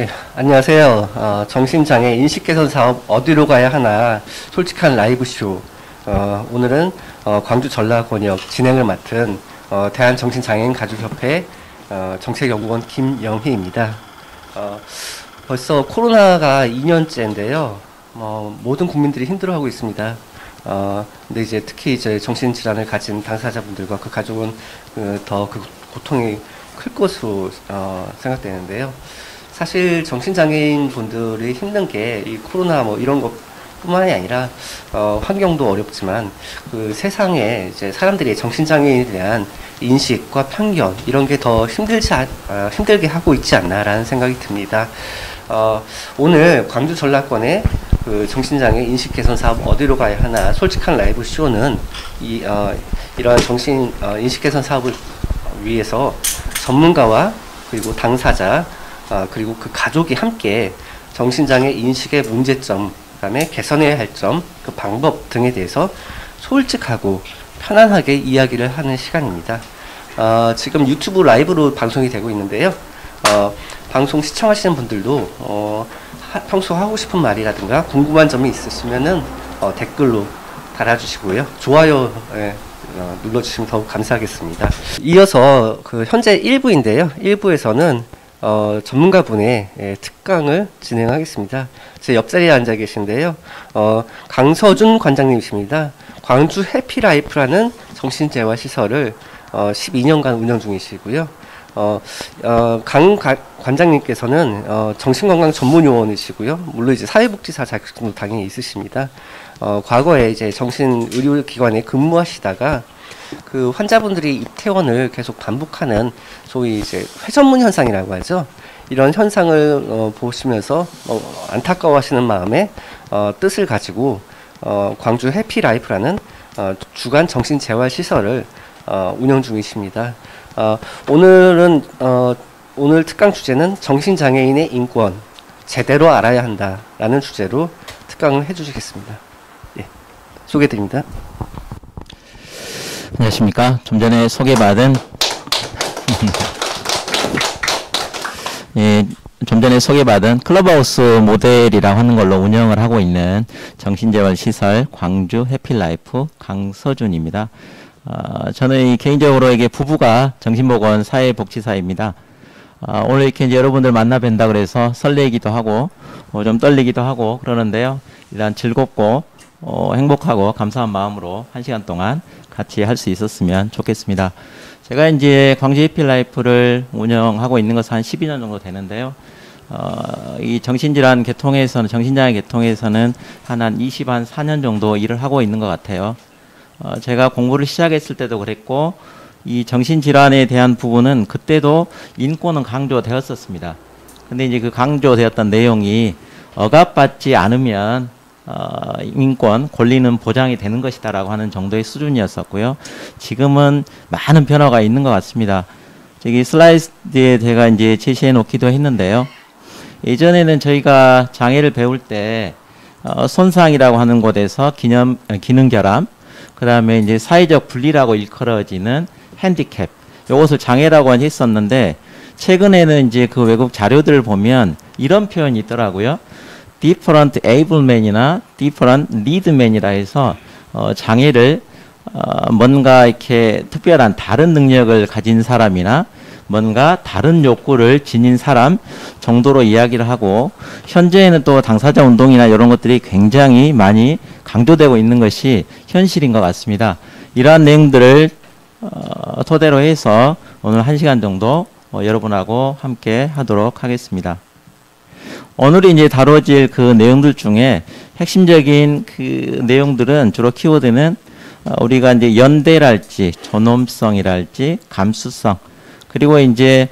네, 안녕하세요. 정신장애 인식개선 사업 어디로 가야 하나 솔직한 라이브쇼. 오늘은 광주 전라권역 진행을 맡은 대한정신장애인 가족협회 정책연구원 김영희입니다. 벌써 코로나가 2년째인데요. 모든 국민들이 힘들어하고 있습니다. 근데 이제 특히 이제 정신질환을 가진 당사자분들과 그 가족은 더 그 고통이 클 것으로 생각되는데요. 사실 정신장애인 분들이 힘든 게 이 코로나 이런 것뿐만이 아니라 환경도 어렵지만 그 세상에 이제 사람들이 정신장애인에 대한 인식과 편견 이런 게 더 힘들게 하고 있지 않나라는 생각이 듭니다. 오늘 광주 전라권의 그 정신장애 인식개선 사업 어디로 가야 하나 솔직한 라이브 쇼는 이러한 정신 인식개선 사업을 위해서 전문가와 그리고 당사자 그리고 그 가족이 함께 정신장애 인식의 문제점, 그다음에 개선해야 할 점, 그 방법 등에 대해서 솔직하고 편안하게 이야기를 하는 시간입니다. 지금 유튜브 라이브로 방송이 되고 있는데요. 방송 시청하시는 분들도 평소 하고 싶은 말이라든가 궁금한 점이 있으시면은 댓글로 달아주시고요. 좋아요 눌러주시면 더욱 감사하겠습니다. 이어서 그 현재 1부인데요. 1부에서는 전문가분의 특강을 진행하겠습니다. 제 옆자리에 앉아 계신데요. 강서준 관장님이십니다. 광주 해피라이프라는 정신재활시설을 12년간 운영 중이시고요. 강 관장님께서는 정신건강 전문요원이시고요. 물론 이제 사회복지사 자격증도 당연히 있으십니다. 과거에 이제 정신의료기관에 근무하시다가 그 환자분들이 입퇴원을 계속 반복하는 소위 이제 회전문 현상이라고 하죠. 이런 현상을 보시면서 안타까워하시는 마음에 뜻을 가지고 광주 해피라이프라는 주간 정신재활시설을 운영 중이십니다. 오늘 특강 주제는 정신장애인의 인권 제대로 알아야 한다라는 주제로 특강을 해주시겠습니다. 예, 소개드립니다. 안녕하십니까. 좀 전에 소개받은 클럽하우스 모델이라고 하는 걸로 운영을 하고 있는 정신재활시설 광주 해피라이프 강서준입니다. 저는 개인적으로 이게 부부가 정신보건 사회복지사입니다. 오늘 이렇게 이제 여러분들 만나 뵌다 그래서 설레기도 하고 좀 떨리기도 하고 그러는데요. 일단 즐겁고 행복하고 감사한 마음으로 1시간 동안 같이 할 수 있었으면 좋겠습니다. 제가 이제 광주 해피라이프를 운영하고 있는 것은 한 12년 정도 되는데요. 이 정신질환 계통에서는, 정신장애 계통에서는 한 4년 정도 일을 하고 있는 것 같아요. 제가 공부를 시작했을 때도 그랬고, 이 정신질환에 대한 부분은 그때도 인권은 강조되었었습니다. 근데 이제 그 강조되었던 내용이 억압받지 않으면 인권, 권리는 보장이 되는 것이다라고 하는 정도의 수준이었었고요. 지금은 많은 변화가 있는 것 같습니다. 저기 슬라이드에 제가 이제 제시해 놓기도 했는데요. 예전에는 저희가 장애를 배울 때 손상이라고 하는 곳에서 기능 결함, 그 다음에 이제 사회적 분리라고 일컬어지는 핸디캡, 이것을 장애라고 했었는데 최근에는 이제 그 외국 자료들을 보면 이런 표현이 있더라고요. different ableman이나 different needman이라 해서 장애를 뭔가 이렇게 특별한 다른 능력을 가진 사람이나 뭔가 다른 욕구를 지닌 사람 정도로 이야기를 하고, 현재에는 또 당사자 운동이나 이런 것들이 굉장히 많이 강조되고 있는 것이 현실인 것 같습니다. 이러한 내용들을 토대로 해서 오늘 1시간 정도 여러분하고 함께 하도록 하겠습니다. 오늘 이제 다뤄질 그 내용들 중에 핵심적인 그 내용들은 주로 키워드는 우리가 이제 연대랄지 존엄성이랄지 감수성, 그리고 이제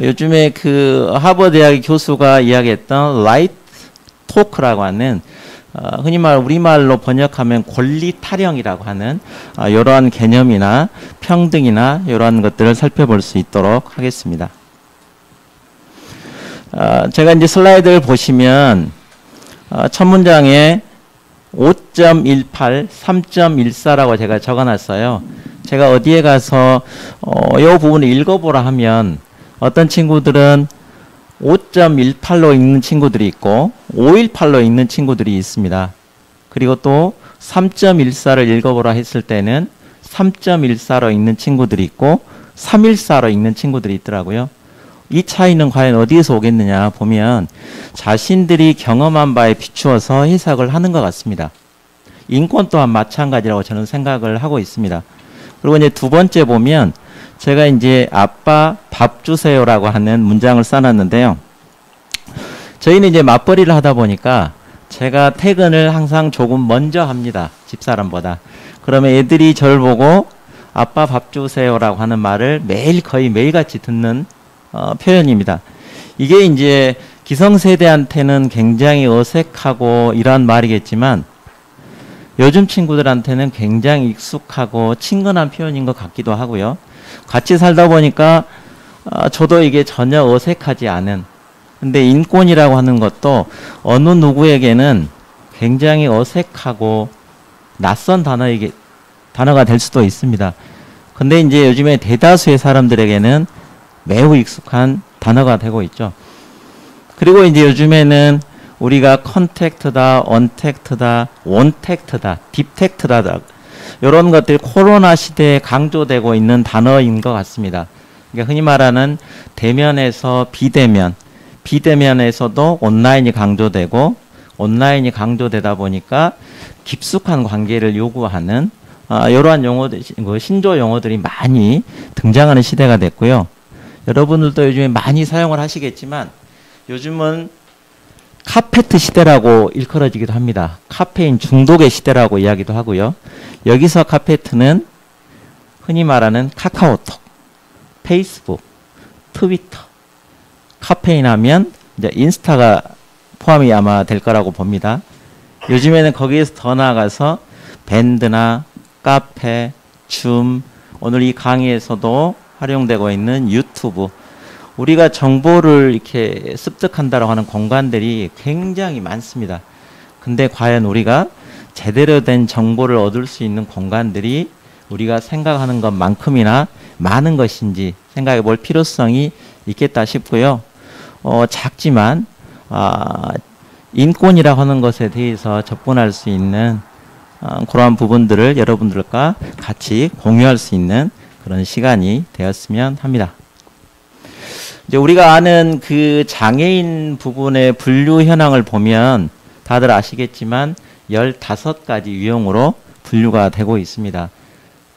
요즘에 그 하버드 대학의 교수가 이야기했던 라이트 토크라고 하는 흔히 우리말로 번역하면 권리 타령이라고 하는 이러한 개념이나 평등이나 이러한 것들을 살펴볼 수 있도록 하겠습니다. 제가 이제 슬라이드를 보시면 첫 문장에 5.18, 3.14라고 제가 적어놨어요. 제가 어디에 가서 이 부분을 읽어보라 하면 어떤 친구들은 5.18로 읽는 친구들이 있고 5.18로 읽는 친구들이 있습니다. 그리고 또 3.14를 읽어보라 했을 때는 3.14로 읽는 친구들이 있고 3.14로 읽는 친구들이 있더라고요. 이 차이는 과연 어디에서 오겠느냐 보면 자신들이 경험한 바에 비추어서 해석을 하는 것 같습니다. 인권 또한 마찬가지라고 저는 생각을 하고 있습니다. 그리고 이제 두 번째 보면 제가 이제 아빠 밥 주세요라고 하는 문장을 써놨는데요. 저희는 이제 맞벌이를 하다 보니까 제가 퇴근을 항상 조금 먼저 합니다. 집사람보다. 그러면 애들이 저를 보고 아빠 밥 주세요라고 하는 말을 매일 거의 매일같이 듣는 표현입니다. 이게 이제 기성세대한테는 굉장히 어색하고 이러한 말이겠지만 요즘 친구들한테는 굉장히 익숙하고 친근한 표현인 것 같기도 하고요. 같이 살다 보니까 저도 이게 전혀 어색하지 않은, 근데 인권이라고 하는 것도 어느 누구에게는 굉장히 어색하고 낯선 단어가 될 수도 있습니다. 근데 이제 요즘에 대다수의 사람들에게는 매우 익숙한 단어가 되고 있죠. 그리고 이제 요즘에는 우리가 컨택트다, 언택트다, 원택트다, 딥택트다, 이런 것들이 코로나 시대에 강조되고 있는 단어인 것 같습니다. 그러니까 흔히 말하는 대면에서 비대면, 비대면에서도 온라인이 강조되고 온라인이 강조되다 보니까 깊숙한 관계를 요구하는 이러한 용어들, 신조 용어들이 많이 등장하는 시대가 됐고요. 여러분들도 요즘에 많이 사용을 하시겠지만 요즘은 카페트 시대라고 일컬어지기도 합니다. 카페인 중독의 시대라고 이야기도 하고요. 여기서 카페트는 흔히 말하는 카카오톡, 페이스북, 트위터, 카페인 하면 이제 인스타가 포함이 아마 될 거라고 봅니다. 요즘에는 거기에서 더 나아가서 밴드나 카페, 줌, 오늘 이 강의에서도 활용되고 있는 유튜브, 우리가 정보를 이렇게 습득한다라고 하는 공간들이 굉장히 많습니다. 근데 과연 우리가 제대로 된 정보를 얻을 수 있는 공간들이 우리가 생각하는 것만큼이나 많은 것인지 생각해 볼 필요성이 있겠다 싶고요. 작지만 인권이라고 하는 것에 대해서 접근할 수 있는 그러한 부분들을 여러분들과 같이 공유할 수 있는 그런 시간이 되었으면 합니다. 이제 우리가 아는 그 장애인 부분의 분류 현황을 보면 다들 아시겠지만 15가지 유형으로 분류가 되고 있습니다.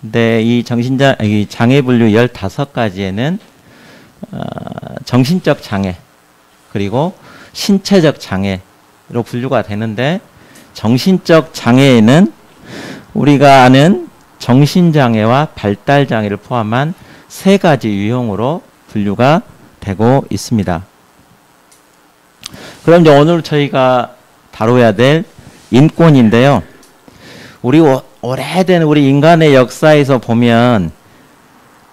근데 이 장애 분류 15가지에는 정신적 장애 그리고 신체적 장애로 분류가 되는데, 정신적 장애에는 우리가 아는 정신장애와 발달장애를 포함한 3가지 유형으로 분류가 되고 있습니다. 그럼 이제 오늘 저희가 다뤄야 될 인권인데요. 오래된 우리 인간의 역사에서 보면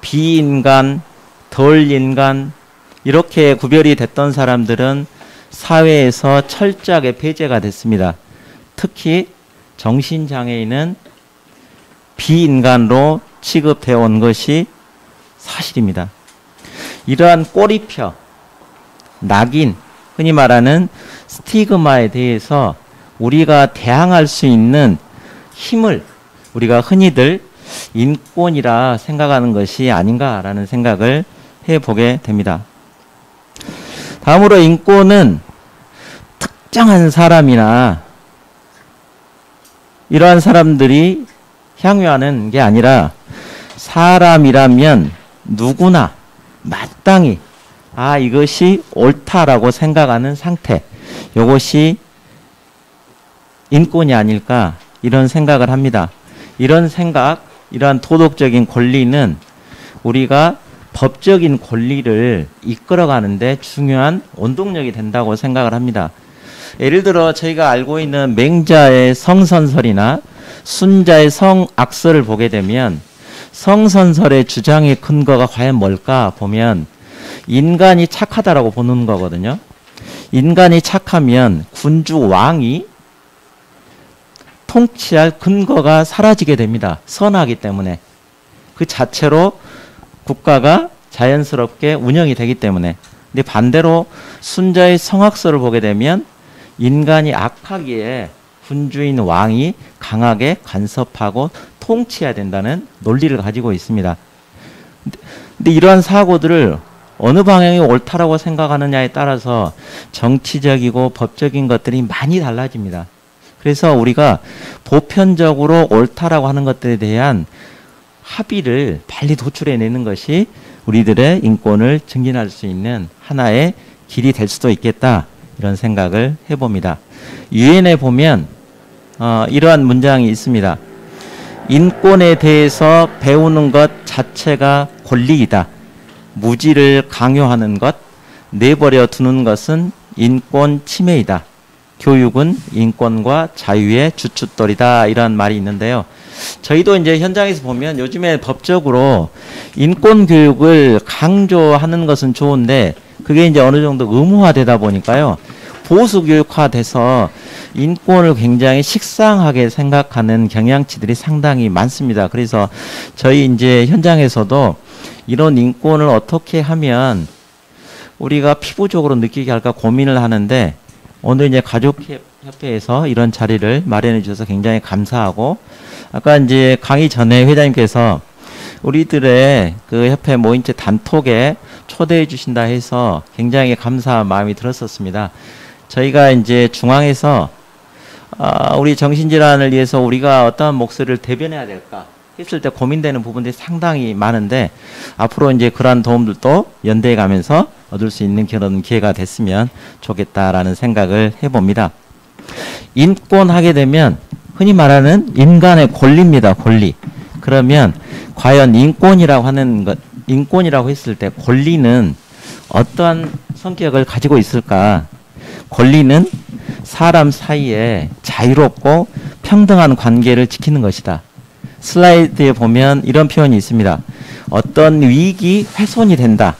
비인간, 덜인간 이렇게 구별이 됐던 사람들은 사회에서 철저하게 폐제가 됐습니다. 특히 정신장애인은 비인간으로 취급되어 온 것이 사실입니다. 이러한 꼬리표, 낙인, 흔히 말하는 스티그마에 대해서 우리가 대항할 수 있는 힘을 우리가 흔히들 인권이라 생각하는 것이 아닌가라는 생각을 해보게 됩니다. 다음으로 인권은 특정한 사람이나 이러한 사람들이 향유하는 게 아니라 사람이라면 누구나 마땅히 이것이 옳다라고 생각하는 상태, 이것이 인권이 아닐까 이런 생각을 합니다. 이런 생각, 이러한 도덕적인 권리는 우리가 법적인 권리를 이끌어가는데 중요한 원동력이 된다고 생각을 합니다. 예를 들어 저희가 알고 있는 맹자의 성선설이나 순자의 성악설을 보게 되면 성선설의 주장의 근거가 과연 뭘까 보면 인간이 착하다라고 보는 거거든요. 인간이 착하면 군주 왕이 통치할 근거가 사라지게 됩니다. 선하기 때문에. 그 자체로 국가가 자연스럽게 운영이 되기 때문에. 근데 반대로 순자의 성악설을 보게 되면 인간이 악하기에 군주인 왕이 강하게 간섭하고 통치해야 된다는 논리를 가지고 있습니다. 근데 이러한 사고들을 어느 방향이 옳다라고 생각하느냐에 따라서 정치적이고 법적인 것들이 많이 달라집니다. 그래서 우리가 보편적으로 옳다라고 하는 것들에 대한 합의를 빨리 도출해내는 것이 우리들의 인권을 증진할 수 있는 하나의 길이 될 수도 있겠다, 이런 생각을 해봅니다. 유엔에 보면 이러한 문장이 있습니다. 인권에 대해서 배우는 것 자체가 권리이다. 무지를 강요하는 것, 내버려 두는 것은 인권 침해이다. 교육은 인권과 자유의 주춧돌이다. 이런 말이 있는데요. 저희도 이제 현장에서 보면 요즘에 법적으로 인권 교육을 강조하는 것은 좋은데 그게 이제 어느 정도 의무화되다 보니까요. 보수 교육화돼서 인권을 굉장히 식상하게 생각하는 경향치들이 상당히 많습니다. 그래서 저희 이제 현장에서도 이런 인권을 어떻게 하면 우리가 피부적으로 느끼게 할까 고민을 하는데, 오늘 이제 가족협회에서 이런 자리를 마련해 주셔서 굉장히 감사하고, 아까 이제 강의 전에 회장님께서 우리들의 그 협회 모임체 단톡에 초대해 주신다 해서 굉장히 감사한 마음이 들었었습니다. 저희가 이제 중앙에서 우리 정신질환을 위해서 우리가 어떠한 목소리를 대변해야 될까 했을 때 고민되는 부분들이 상당히 많은데, 앞으로 이제 그러한 도움들도 연대해 가면서 얻을 수 있는 그런 기회가 됐으면 좋겠다라는 생각을 해봅니다. 인권 하게 되면 흔히 말하는 인간의 권리입니다. 권리. 그러면 과연 인권이라고 하는 것, 인권이라고 했을 때 권리는 어떠한 성격을 가지고 있을까? 권리는 사람 사이에 자유롭고 평등한 관계를 지키는 것이다. 슬라이드에 보면 이런 표현이 있습니다. 어떤 위익이 훼손이 된다.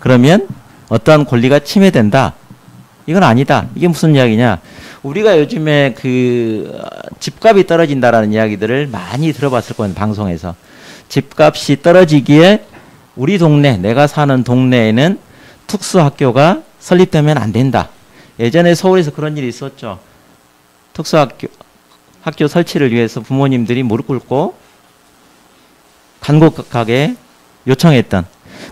그러면 어떠한 권리가 침해된다. 이건 아니다. 이게 무슨 이야기냐? 우리가 요즘에 그 집값이 떨어진다라는 이야기들을 많이 들어봤을 거예요. 방송에서. 집값이 떨어지기에 우리 동네, 내가 사는 동네에는 특수학교가 설립되면 안 된다. 예전에 서울에서 그런 일이 있었죠. 학교 설치를 위해서 부모님들이 무릎 꿇고 간곡하게 요청했던.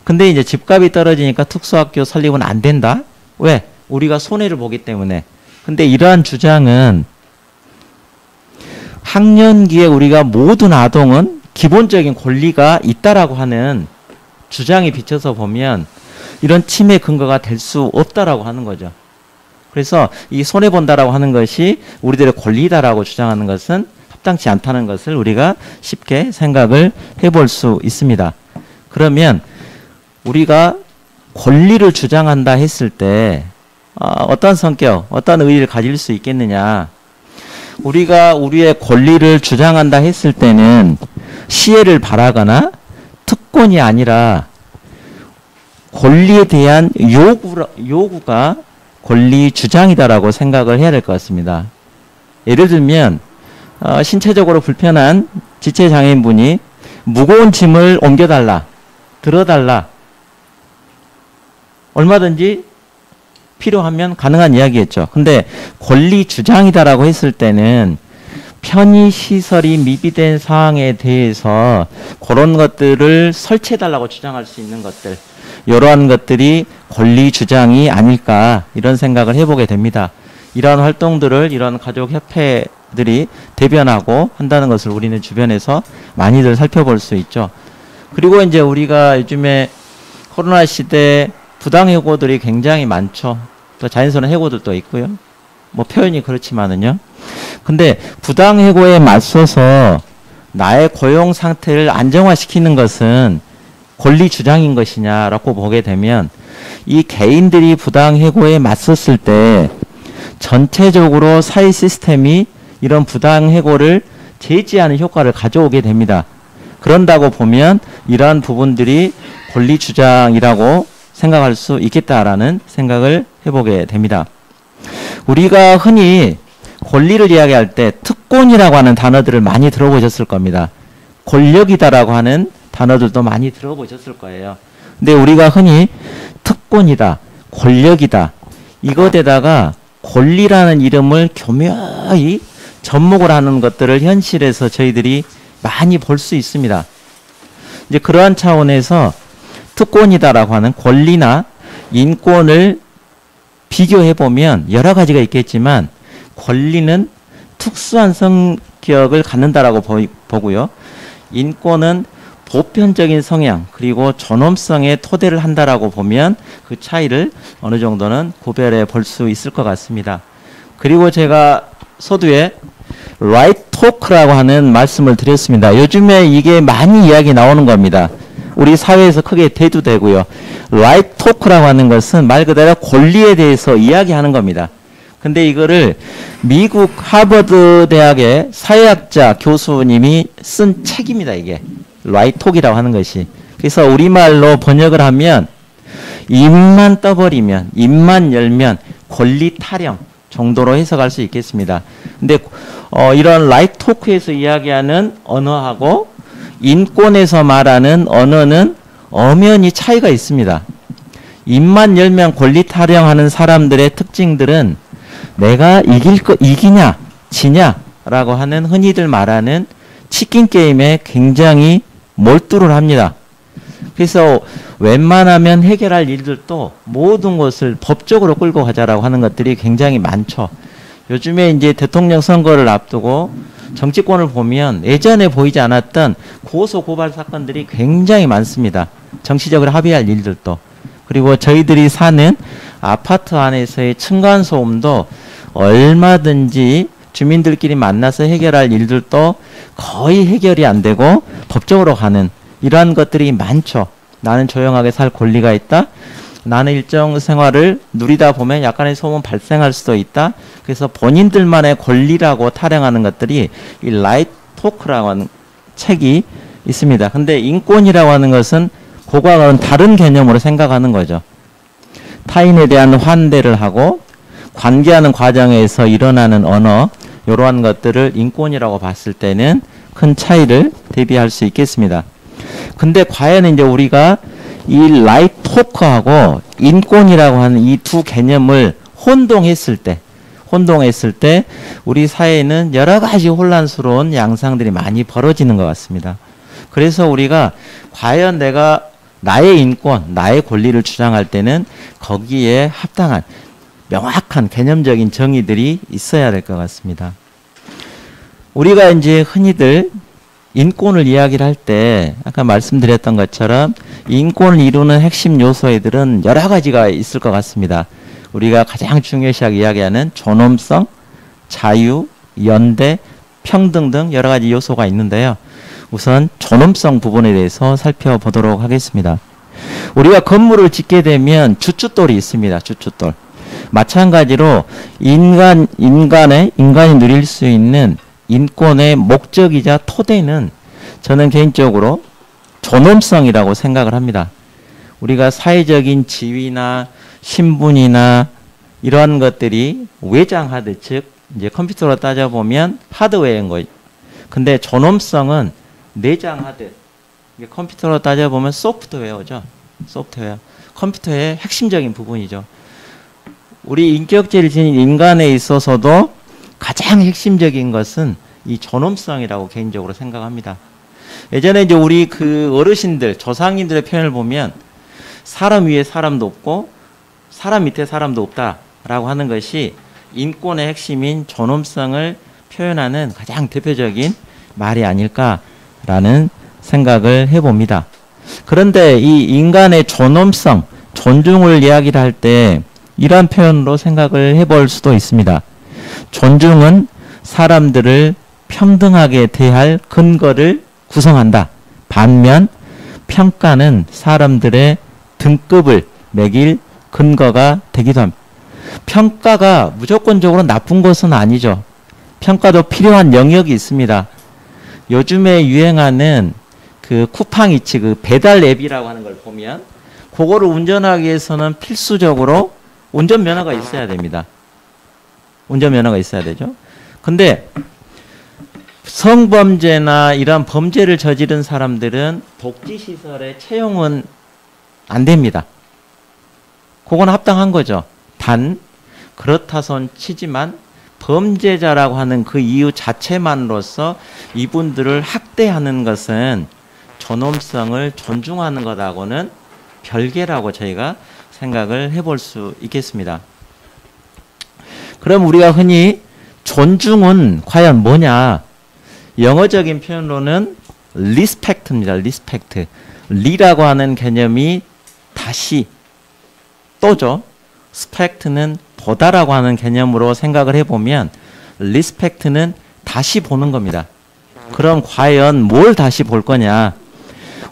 근데 이제 집값이 떨어지니까 특수학교 설립은 안 된다. 왜? 우리가 손해를 보기 때문에. 근데 이러한 주장은 학년기에 우리가 모든 아동은 기본적인 권리가 있다라고 하는 주장에 비춰서 보면 이런 침해 근거가 될 수 없다라고 하는 거죠. 그래서 이 손해본다라고 하는 것이 우리들의 권리다라고 주장하는 것은 합당치 않다는 것을 우리가 쉽게 생각을 해볼 수 있습니다. 그러면 우리가 권리를 주장한다 했을 때 어떤 성격, 어떤 의의를 가질 수 있겠느냐. 우리가 우리의 권리를 주장한다 했을 때는 시혜를 바라거나 특권이 아니라 권리에 대한 요구가 권리 주장이다라고 생각을 해야 될 것 같습니다. 예를 들면 신체적으로 불편한 지체장애인분이 무거운 짐을 옮겨달라, 들어달라, 얼마든지 필요하면 가능한 이야기겠죠. 근데 권리 주장이다라고 했을 때는 편의시설이 미비된 사항에 대해서 그런 것들을 설치해달라고 주장할 수 있는 것들, 이러한 것들이 권리 주장이 아닐까, 이런 생각을 해보게 됩니다. 이러한 활동들을 이런 가족협회들이 대변하고 한다는 것을 우리는 주변에서 많이들 살펴볼 수 있죠. 그리고 이제 우리가 요즘에 코로나 시대에 부당해고들이 굉장히 많죠. 또 자연스러운 해고들도 있고요. 뭐 표현이 그렇지만은요. 근데 부당해고에 맞서서 나의 고용 상태를 안정화시키는 것은 권리 주장인 것이냐라고 보게 되면, 이 개인들이 부당해고에 맞섰을 때 전체적으로 사회 시스템이 이런 부당해고를 제지하는 효과를 가져오게 됩니다. 그런다고 보면 이러한 부분들이 권리 주장이라고 생각할 수 있겠다라는 생각을 해보게 됩니다. 우리가 흔히 권리를 이야기할 때 특권이라고 하는 단어들을 많이 들어보셨을 겁니다. 권력이다라고 하는 단어들도 많이 들어보셨을 거예요. 근데 우리가 흔히 특권이다, 권력이다, 이것에다가 권리라는 이름을 교묘히 접목을 하는 것들을 현실에서 저희들이 많이 볼 수 있습니다. 이제 그러한 차원에서 특권이다라고 하는 권리나 인권을 비교해 보면 여러 가지가 있겠지만 권리는 특수한 성격을 갖는다라고 보고요. 인권은 보편적인 성향 그리고 존엄성에 토대를 한다라고 보면 그 차이를 어느 정도는 구별해 볼 수 있을 것 같습니다. 그리고 제가 서두에 right talk라고 하는 말씀을 드렸습니다. 요즘에 이게 많이 이야기 나오는 겁니다. 우리 사회에서 크게 대두되고요. right talk라고 하는 것은 말 그대로 권리에 대해서 이야기하는 겁니다. 근데 이거를 미국 하버드 대학의 사회학자 교수님이 쓴 책입니다. 이게 right talk이라고 하는 것이. 그래서 우리말로 번역을 하면 입만 떠버리면, 입만 열면 권리 타령 정도로 해석할 수 있겠습니다. 근데 이런 right talk에서 이야기하는 언어하고 인권에서 말하는 언어는 엄연히 차이가 있습니다. 입만 열면 권리 타령하는 사람들의 특징들은 내가 이기냐 지냐라고 하는 흔히들 말하는 치킨 게임에 굉장히 몰두를 합니다. 그래서 웬만하면 해결할 일들도 모든 것을 법적으로 끌고 가자라고 하는 것들이 굉장히 많죠. 요즘에 이제 대통령 선거를 앞두고 정치권을 보면 예전에 보이지 않았던 고소 고발 사건들이 굉장히 많습니다. 정치적으로 합의할 일들도. 그리고 저희들이 사는 아파트 안에서의 층간소음도 얼마든지 주민들끼리 만나서 해결할 일들도 거의 해결이 안 되고 법적으로 가는 이러한 것들이 많죠. 나는 조용하게 살 권리가 있다. 나는 일정 생활을 누리다 보면 약간의 소음 발생할 수도 있다. 그래서 본인들만의 권리라고 타령하는 것들이 이 라이트 토크라고 하는 책이 있습니다. 근데 인권이라고 하는 것은 그거와는 다른 개념으로 생각하는 거죠. 타인에 대한 환대를 하고 관계하는 과정에서 일어나는 언어 이러한 것들을 인권이라고 봤을 때는 큰 차이를 대비할 수 있겠습니다. 근데 과연 이제 우리가 이 라이트 토크하고 인권이라고 하는 이 두 개념을 혼동했을 때 우리 사회에는 여러 가지 혼란스러운 양상들이 많이 벌어지는 것 같습니다. 그래서 우리가 과연 내가 나의 인권, 나의 권리를 주장할 때는 거기에 합당한 명확한 개념적인 정의들이 있어야 될 것 같습니다. 우리가 이제 흔히들 인권을 이야기를 할 때 아까 말씀드렸던 것처럼 인권을 이루는 핵심 요소들은 여러 가지가 있을 것 같습니다. 우리가 가장 중요시하게 이야기하는 존엄성, 자유, 연대, 평등 등 여러 가지 요소가 있는데요. 우선 존엄성 부분에 대해서 살펴보도록 하겠습니다. 우리가 건물을 짓게 되면 주춧돌이 있습니다. 주춧돌. 마찬가지로 인간이 누릴 수 있는 인권의 목적이자 토대는 저는 개인적으로 존엄성이라고 생각을 합니다. 우리가 사회적인 지위나 신분이나 이러한 것들이 외장하드, 즉 이제 컴퓨터로 따져보면 하드웨어인 거예요. 근데 존엄성은 내장하드, 컴퓨터로 따져보면 소프트웨어죠. 소프트웨어. 컴퓨터의 핵심적인 부분이죠. 우리 인격체를 지닌 인간에 있어서도 가장 핵심적인 것은 이 존엄성이라고 개인적으로 생각합니다. 예전에 이제 우리 그 어르신들, 조상님들의 표현을 보면 사람 위에 사람도 없고 사람 밑에 사람도 없다라고 하는 것이 인권의 핵심인 존엄성을 표현하는 가장 대표적인 말이 아닐까라는 생각을 해봅니다. 그런데 이 인간의 존엄성, 존중을 이야기를 할 때 이러한 표현으로 생각을 해볼 수도 있습니다. 존중은 사람들을 평등하게 대할 근거를 구성한다. 반면 평가는 사람들의 등급을 매길 근거가 되기도 합니다. 평가가 무조건적으로 나쁜 것은 아니죠. 평가도 필요한 영역이 있습니다. 요즘에 유행하는 그 쿠팡이츠 그 배달 앱이라고 하는 걸 보면 그거를 운전하기 위해서는 필수적으로 운전면허가 있어야 됩니다. 운전면허가 있어야 되죠. 근데 성범죄나 이런 범죄를 저지른 사람들은 복지시설에 채용은 안 됩니다. 그건 합당한 거죠. 단 그렇다손 치지만 범죄자라고 하는 그 이유 자체만으로서 이분들을 학대하는 것은 존엄성을 존중하는 것하고는 별개라고 저희가 생각을 해볼 수 있겠습니다. 그럼 우리가 흔히 존중은 과연 뭐냐? 영어적인 표현으로는 respect입니다. respect. 리라고 하는 개념이 다시 또죠. spect는 보다라고 하는 개념으로 생각을 해보면 respect는 다시 보는 겁니다. 그럼 과연 뭘 다시 볼 거냐?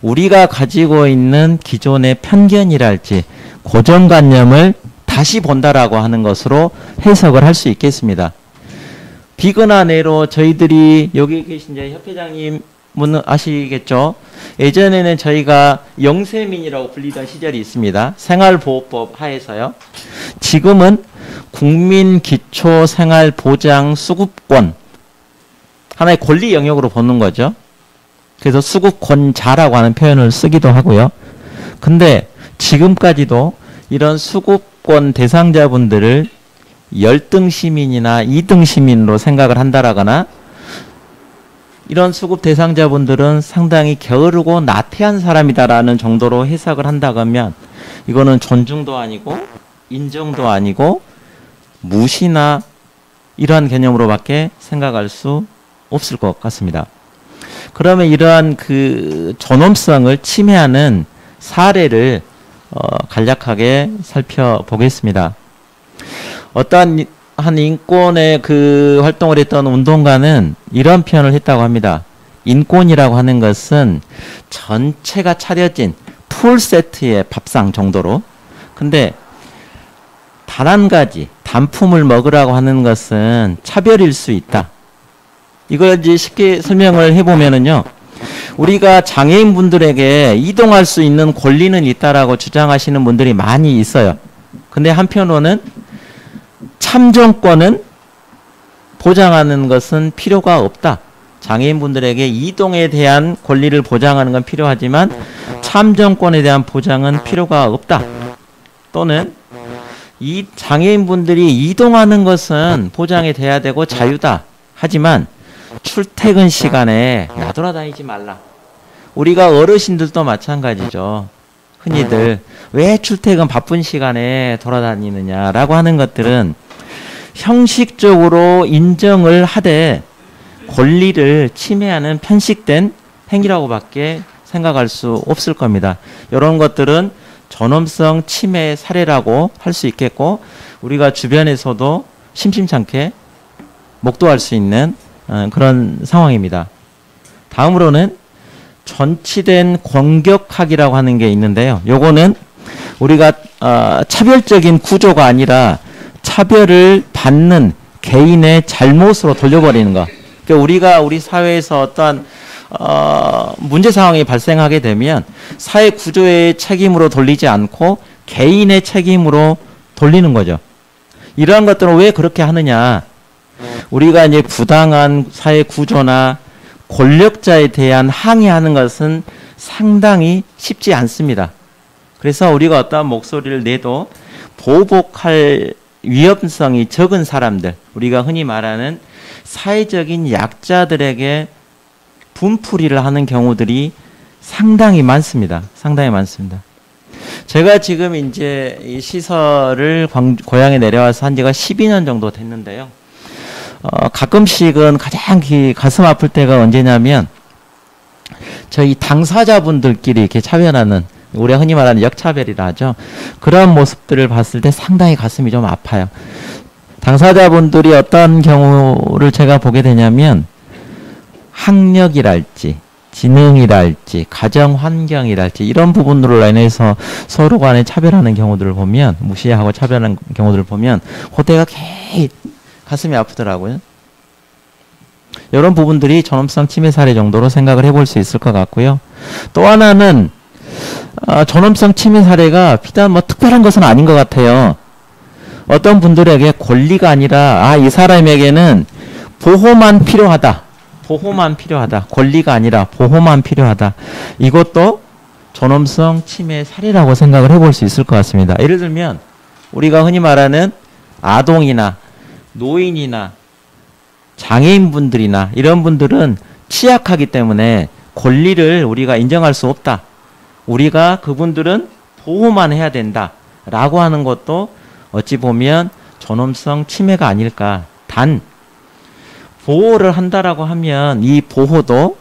우리가 가지고 있는 기존의 편견이랄지 고정관념을 다시 본다라고 하는 것으로 해석을 할 수 있겠습니다. 비근화 내로 저희들이 여기 계신 이제 협회장님은 아시겠죠? 예전에는 저희가 영세민이라고 불리던 시절이 있습니다. 생활보호법 하에서요. 지금은 국민기초생활보장수급권 하나의 권리 영역으로 보는 거죠. 그래서 수급권자라고 하는 표현을 쓰기도 하고요. 근데 지금까지도 이런 수급권 대상자분들을 열등 시민이나 2등 시민으로 생각을 한다라거나 이런 수급 대상자분들은 상당히 게으르고 나태한 사람이다라는 정도로 해석을 한다면 이거는 존중도 아니고 인정도 아니고 무시나 이러한 개념으로밖에 생각할 수 없을 것 같습니다. 그러면 이러한 그 존엄성을 침해하는 사례를 간략하게 살펴보겠습니다. 어떠한 한 인권의 그 활동을 했던 운동가는 이런 표현을 했다고 합니다. 인권이라고 하는 것은 전체가 차려진 풀세트의 밥상 정도로. 근데 단 한 가지 단품을 먹으라고 하는 것은 차별일 수 있다. 이걸 이제 쉽게 설명을 해보면은요. 우리가 장애인분들에게 이동할 수 있는 권리는 있다라고 주장하시는 분들이 많이 있어요. 근데 한편으로는 참정권은 보장하는 것은 필요가 없다. 장애인분들에게 이동에 대한 권리를 보장하는 건 필요하지만 참정권에 대한 보장은 필요가 없다. 또는 이 장애인분들이 이동하는 것은 보장이 돼야 되고 자유다. 하지만 출퇴근 시간에 나돌아다니지 말라. 우리가 어르신들도 마찬가지죠. 흔히들 왜 출퇴근 바쁜 시간에 돌아다니느냐라고 하는 것들은 형식적으로 인정을 하되 권리를 침해하는 편식된 행위라고밖에 생각할 수 없을 겁니다. 이런 것들은 존엄성 침해 사례라고 할 수 있겠고 우리가 주변에서도 심심찮게 목도할 수 있는 그런 상황입니다. 다음으로는 전치된 공격학이라고 하는 게 있는데요. 요거는 우리가 차별적인 구조가 아니라 차별을 받는 개인의 잘못으로 돌려버리는 것. 그러니까 우리가 우리 사회에서 어떠한 문제 상황이 발생하게 되면 사회 구조의 책임으로 돌리지 않고 개인의 책임으로 돌리는 거죠. 이러한 것들은 왜 그렇게 하느냐? 우리가 이제 부당한 사회 구조나 권력자에 대한 항의하는 것은 상당히 쉽지 않습니다. 그래서 우리가 어떠한 목소리를 내도 보복할 위험성이 적은 사람들, 우리가 흔히 말하는 사회적인 약자들에게 분풀이를 하는 경우들이 상당히 많습니다. 상당히 많습니다. 제가 지금 이제 이 시설을 고향에 내려와서 한 지가 12년 정도 됐는데요. 가끔씩은 가장 가슴 아플 때가 언제냐면 저희 당사자분들끼리 이렇게 차별하는 우리가 흔히 말하는 역차별이라 하죠. 그런 모습들을 봤을 때 상당히 가슴이 좀 아파요. 당사자분들이 어떤 경우를 제가 보게 되냐면 학력이랄지 지능이랄지 가정환경이랄지 이런 부분으로 인해서 서로 간에 차별하는 경우들을 보면 무시하고 차별하는 경우들을 보면 그때가 가슴이 아프더라고요. 이런 부분들이 존엄성 침해 사례 정도로 생각을 해볼 수 있을 것 같고요. 또 하나는 존엄성 침해 사례가 비단 뭐 특별한 것은 아닌 것 같아요. 어떤 분들에게 권리가 아니라 이 사람에게는 보호만 필요하다. 보호만 필요하다. 권리가 아니라 보호만 필요하다. 이것도 존엄성 침해 사례라고 생각을 해볼 수 있을 것 같습니다. 예를 들면 우리가 흔히 말하는 아동이나 노인이나 장애인분들이나 이런 분들은 취약하기 때문에 권리를 우리가 인정할 수 없다. 우리가 그분들은 보호만 해야 된다. 라고 하는 것도 어찌 보면 존엄성 침해가 아닐까. 단 보호를 한다라고 하면 이 보호도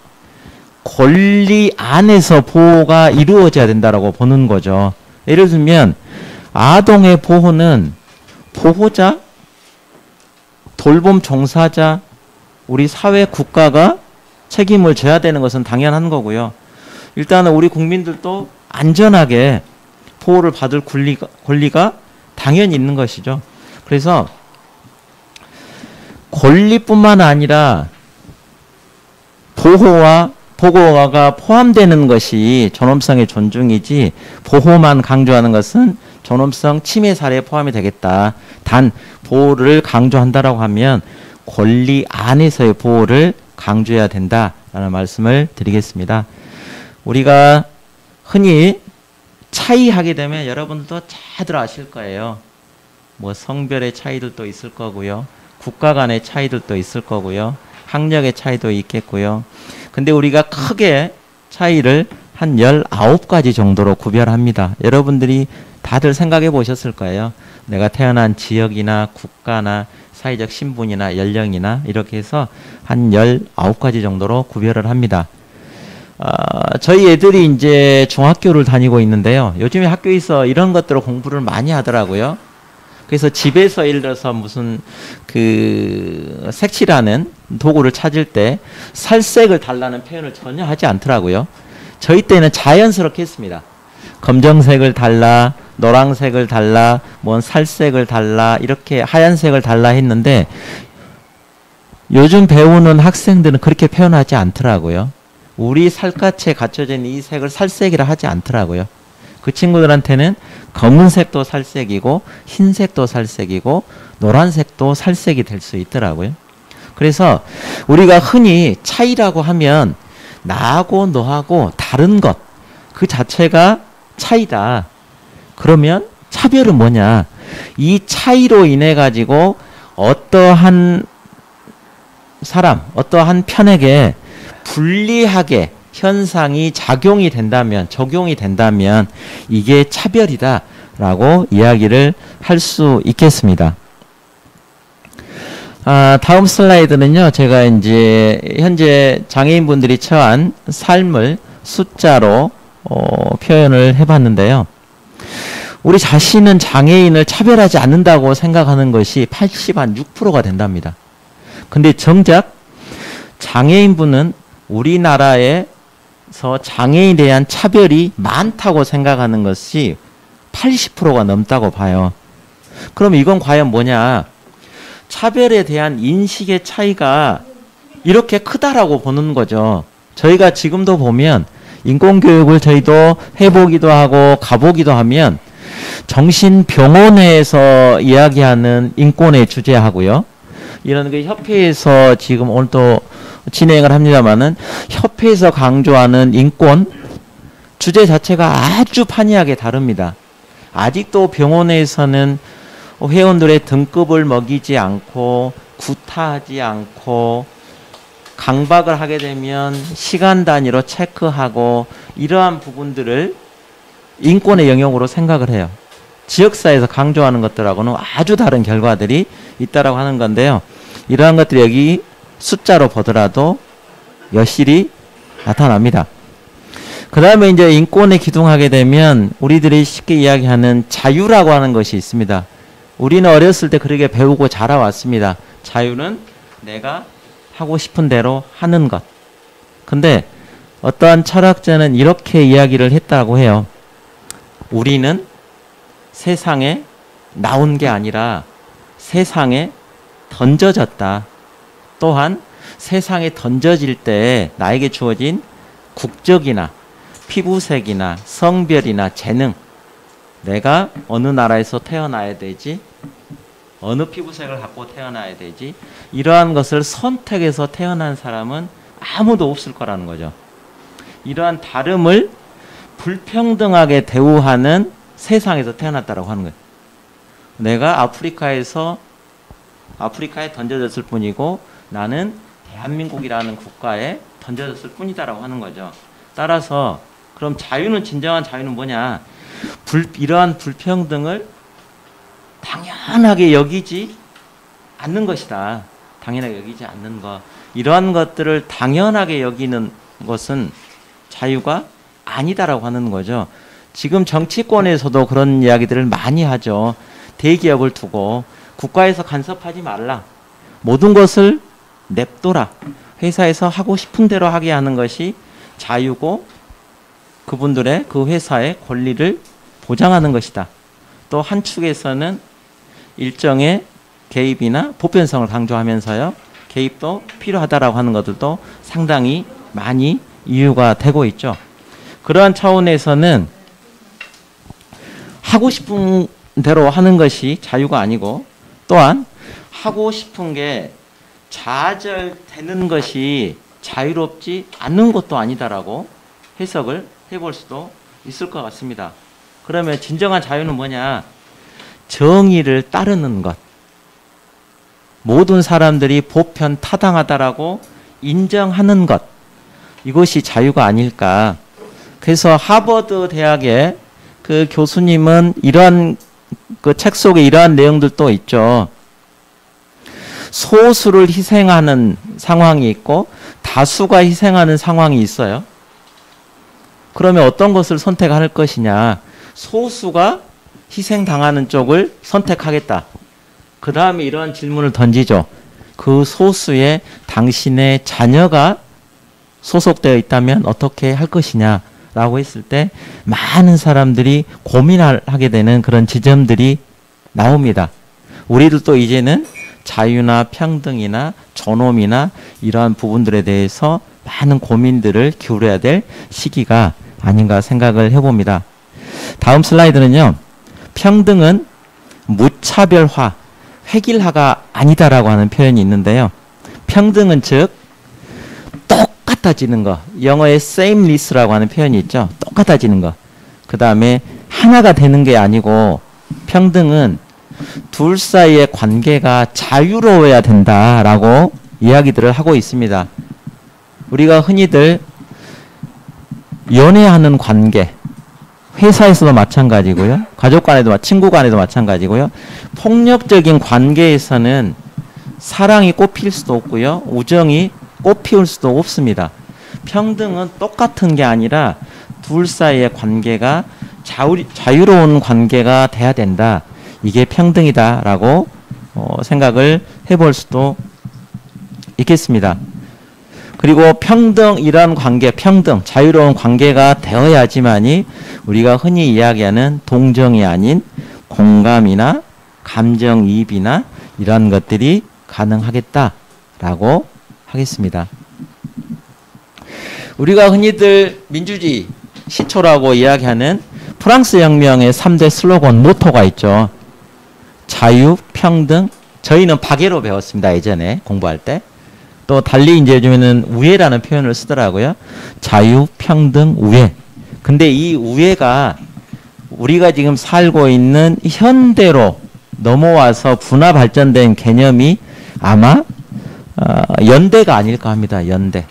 권리 안에서 보호가 이루어져야 된다라고 보는 거죠. 예를 들면 아동의 보호는 보호자, 돌봄 종사자, 우리 사회 국가가 책임을 져야 되는 것은 당연한 거고요. 일단은 우리 국민들도 안전하게 보호를 받을 권리가 당연히 있는 것이죠. 그래서 권리뿐만 아니라 보호가 포함되는 것이 존엄성의 존중이지 보호만 강조하는 것은 존엄성 침해 사례에 포함이 되겠다. 단 보호를 강조한다라고 하면 권리 안에서의 보호를 강조해야 된다라는 말씀을 드리겠습니다. 우리가 흔히 차이하게 되면 여러분들도 다들 아실 거예요. 뭐 성별의 차이들도 있을 거고요. 국가 간의 차이들도 있을 거고요. 학력의 차이도 있겠고요. 근데 우리가 크게 차이를 한 19가지 정도로 구별합니다. 여러분들이 다들 생각해 보셨을 거예요. 내가 태어난 지역이나 국가나 사회적 신분이나 연령이나 이렇게 해서 한 19가지 정도로 구별을 합니다. 저희 애들이 이제 중학교를 다니고 있는데요. 요즘에 학교에서 이런 것들을 공부를 많이 하더라고요. 그래서 집에서 예를 들어서 무슨 색칠하는 도구를 찾을 때 살색을 달라는 표현을 전혀 하지 않더라고요. 저희 때는 자연스럽게 했습니다. 검정색을 달라, 노란색을 달라, 뭔 살색을 달라, 이렇게 하얀색을 달라 했는데 요즘 배우는 학생들은 그렇게 표현하지 않더라고요. 우리 살갗에 갖춰져 있는 이 색을 살색이라 하지 않더라고요. 그 친구들한테는 검은색도 살색이고 흰색도 살색이고 노란색도 살색이 될 수 있더라고요. 그래서 우리가 흔히 차이라고 하면 나하고 너하고 다른 것, 그 자체가 차이다. 그러면 차별은 뭐냐? 이 차이로 인해 가지고 어떠한 사람, 어떠한 편에게 불리하게 현상이 적용이 된다면 이게 차별이다 라고 이야기를 할 수 있겠습니다. 다음 슬라이드는요, 제가 이제 현재 장애인분들이 처한 삶을 숫자로 표현을 해봤는데요. 우리 자신은 장애인을 차별하지 않는다고 생각하는 것이 86%가 된답니다. 근데 정작 장애인분은 우리나라에서 장애인에 대한 차별이 많다고 생각하는 것이 80%가 넘다고 봐요. 그럼 이건 과연 뭐냐? 차별에 대한 인식의 차이가 이렇게 크다라고 보는 거죠. 저희가 지금도 보면 인권교육을 저희도 해보기도 하고 가보기도 하면 정신병원에서 이야기하는 인권의 주제하고요. 이런 그 협회에서 지금 오늘 또 진행을 합니다만은 협회에서 강조하는 인권 주제 자체가 아주 판이하게 다릅니다. 아직도 병원에서는 회원들의 등급을 먹이지 않고 구타하지 않고 강박을 하게 되면 시간 단위로 체크하고 이러한 부분들을 인권의 영역으로 생각을 해요. 지역사회에서 강조하는 것들하고는 아주 다른 결과들이 있다라고 하는 건데요. 이러한 것들이 여기 숫자로 보더라도 여실히 나타납니다. 그 다음에 이제 인권에 기둥하게 되면 우리들이 쉽게 이야기하는 자유라고 하는 것이 있습니다. 우리는 어렸을 때 그렇게 배우고 자라왔습니다. 자유는 내가 하고 싶은 대로 하는 것. 근데 어떠한 철학자는 이렇게 이야기를 했다고 해요. 우리는 세상에 나온 게 아니라 세상에 던져졌다. 또한 세상에 던져질 때 나에게 주어진 국적이나 피부색이나 성별이나 재능, 내가 어느 나라에서 태어나야 되지, 어느 피부색을 갖고 태어나야 되지, 이러한 것을 선택해서 태어난 사람은 아무도 없을 거라는 거죠. 이러한 다름을 불평등하게 대우하는 세상에서 태어났다라고 하는 거예요. 내가 아프리카에 던져졌을 뿐이고 나는 대한민국이라는 국가에 던져졌을 뿐이다라고 하는 거죠. 따라서 그럼 자유는, 진정한 자유는 뭐냐? 이러한 불평등을 당연하게 여기지 않는 것이다. 당연하게 여기지 않는 것. 이러한 것들을 당연하게 여기는 것은 자유가 아니다라고 하는 거죠. 지금 정치권에서도 그런 이야기들을 많이 하죠. 대기업을 두고 국가에서 간섭하지 말라. 모든 것을 냅둬라. 회사에서 하고 싶은 대로 하게 하는 것이 자유고 그분들의 그 회사의 권리를 보장하는 것이다. 또 한 축에서는 일정의 개입이나 보편성을 강조하면서요. 개입도 필요하다라고 하는 것들도 상당히 많이 이유가 되고 있죠. 그러한 차원에서는 하고 싶은 대로 하는 것이 자유가 아니고 또한 하고 싶은 게 좌절되는 것이 자유롭지 않는 것도 아니다라고 해석을 해볼 수도 있을 것 같습니다. 그러면 진정한 자유는 뭐냐? 정의를 따르는 것. 모든 사람들이 보편 타당하다라고 인정하는 것. 이것이 자유가 아닐까. 그래서 하버드 대학의 그 교수님은 이러한 그 책 속에 이러한 내용들도 있죠. 소수를 희생하는 상황이 있고 다수가 희생하는 상황이 있어요. 그러면 어떤 것을 선택할 것이냐? 소수가 희생당하는 쪽을 선택하겠다. 그 다음에 이런 질문을 던지죠. 그 소수에 당신의 자녀가 소속되어 있다면 어떻게 할 것이냐? 라고 했을 때 많은 사람들이 고민하게 되는 그런 지점들이 나옵니다. 우리들도 이제는 자유나 평등이나 존엄이나 이러한 부분들에 대해서 많은 고민들을 기울여야 될 시기가 아닌가 생각을 해봅니다. 다음 슬라이드는요. 평등은 무차별화, 획일화가 아니다라고 하는 표현이 있는데요. 평등은 즉 똑같아지는 거. 영어에 sameness라고 하는 표현이 있죠. 똑같아지는 거. 그 다음에 하나가 되는 게 아니고 평등은 둘 사이의 관계가 자유로워야 된다라고 이야기들을 하고 있습니다. 우리가 흔히들 연애하는 관계, 회사에서도 마찬가지고요. 가족 간에도, 친구 간에도 마찬가지고요. 폭력적인 관계에서는 사랑이 꽃필 수도 없고요. 우정이 꽃피울 수도 없습니다. 평등은 똑같은 게 아니라 둘 사이의 관계가 자유로운 관계가 돼야 된다. 이게 평등이다라고 생각을 해볼 수도 있겠습니다. 그리고 평등이란 관계, 평등, 자유로운 관계가 되어야지만이 우리가 흔히 이야기하는 동정이 아닌 공감이나 감정이입이나 이런 것들이 가능하겠다라고 하겠습니다. 우리가 흔히들 민주주의 시초라고 이야기하는 프랑스 혁명의 3대 슬로건, 모토가 있죠. 자유, 평등, 저희는 박애로 배웠습니다. 예전에 공부할 때. 또 달리 이제 요즘에는 우애라는 표현을 쓰더라고요. 자유, 평등, 우애. 근데 이 우애가 우리가 지금 살고 있는 현대로 넘어와서 분화 발전된 개념이 아마 연대가 아닐까 합니다. 연대.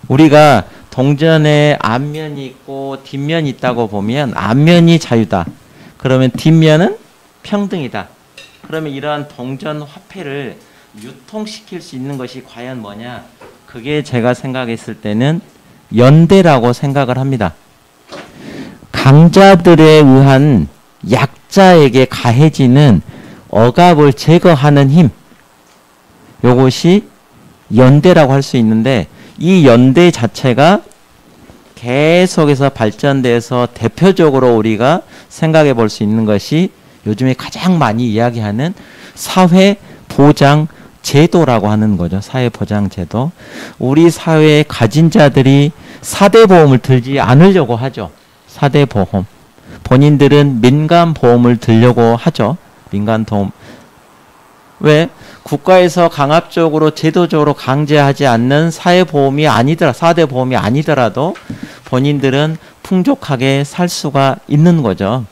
우리가 동전에 앞면이 있고 뒷면이 있다고 보면 앞면이 자유다. 그러면 뒷면은 평등이다. 그러면 이러한 동전 화폐를 유통시킬 수 있는 것이 과연 뭐냐? 그게 제가 생각했을 때는 연대라고 생각을 합니다. 강자들에 의한 약자에게 가해지는 억압을 제거하는 힘. 요것이 연대라고 할 수 있는데 이 연대 자체가 계속해서 발전돼서 대표적으로 우리가 생각해 볼 수 있는 것이 요즘에 가장 많이 이야기하는 사회보장 제도라고 하는 거죠. 사회보장제도. 우리 사회에 가진 자들이 4대 보험을 들지 않으려고 하죠. 4대 보험. 본인들은 민간보험을 들려고 하죠. 민간보험. 왜? 국가에서 강압적으로 제도적으로 강제하지 않는 사회보험이 아니더라, 4대 보험이 아니더라도 본인들은 풍족하게 살 수가 있는 거죠.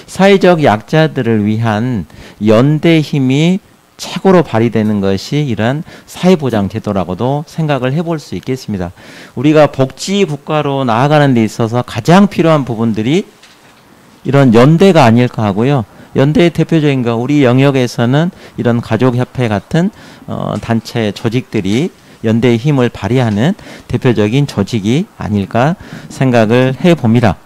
사회적 약자들을 위한 연대 힘이 최고로 발휘되는 것이 이런 사회보장제도라고도 생각을 해볼 수 있겠습니다. 우리가 복지국가로 나아가는 데 있어서 가장 필요한 부분들이 이런 연대가 아닐까 하고요. 연대의 대표적인 거 우리 영역에서는 이런 가족협회 같은 단체 조직들이 연대의 힘을 발휘하는 대표적인 조직이 아닐까 생각을 해봅니다.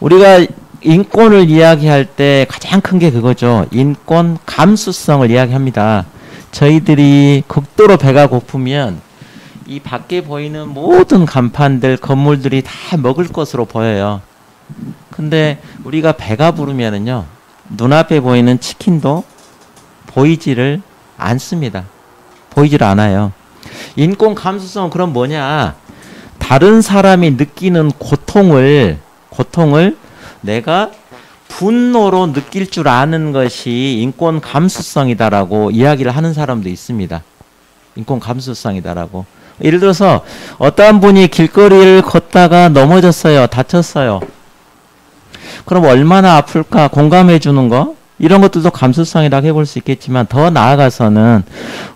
우리가 인권을 이야기할 때 가장 큰 게 그거죠. 인권 감수성을 이야기합니다. 저희들이 극도로 배가 고프면 이 밖에 보이는 모든 간판들, 건물들이 다 먹을 것으로 보여요. 근데 우리가 배가 부르면은요, 눈앞에 보이는 치킨도 보이지를 않습니다. 보이지를 않아요. 인권 감수성은 그럼 뭐냐? 다른 사람이 느끼는 고통을 내가 분노로 느낄 줄 아는 것이 인권 감수성이다라고 이야기를 하는 사람도 있습니다. 인권 감수성이다라고. 예를 들어서 어떠한 분이 길거리를 걷다가 넘어졌어요. 다쳤어요. 그럼 얼마나 아플까? 공감해 주는 거? 이런 것들도 감수성이라고 해볼 수 있겠지만 더 나아가서는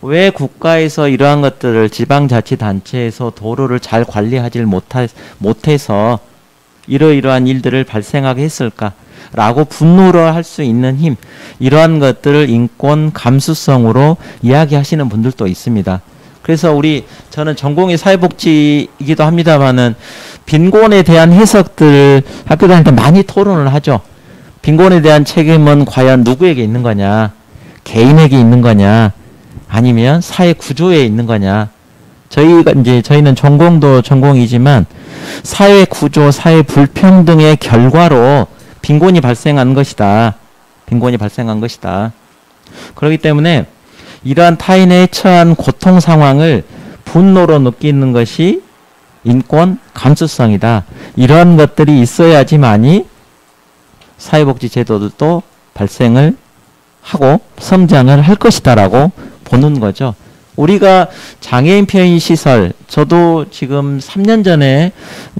왜 국가에서 이러한 것들을 지방자치단체에서 도로를 잘 관리하지 못해서 이러이러한 일들을 발생하게 했을까? 라고 분노를 할 수 있는 힘, 이러한 것들을 인권 감수성으로 이야기하시는 분들도 있습니다. 그래서 저는 전공이 사회복지이기도 합니다만은 빈곤에 대한 해석들 학교 다닐 때 많이 토론을 하죠. 빈곤에 대한 책임은 과연 누구에게 있는 거냐? 개인에게 있는 거냐? 아니면 사회 구조에 있는 거냐? 저희는 전공도 전공이지만 사회 구조, 사회 불평등의 결과로 빈곤이 발생한 것이다. 빈곤이 발생한 것이다. 그렇기 때문에 이러한 타인의 처한 고통 상황을 분노로 느끼는 것이 인권 감수성이다. 이런 것들이 있어야지만이 사회복지 제도들도 발생을 하고 성장을 할 것이다라고 보는 거죠. 우리가 장애인 편의 시설, 저도 지금 3년 전에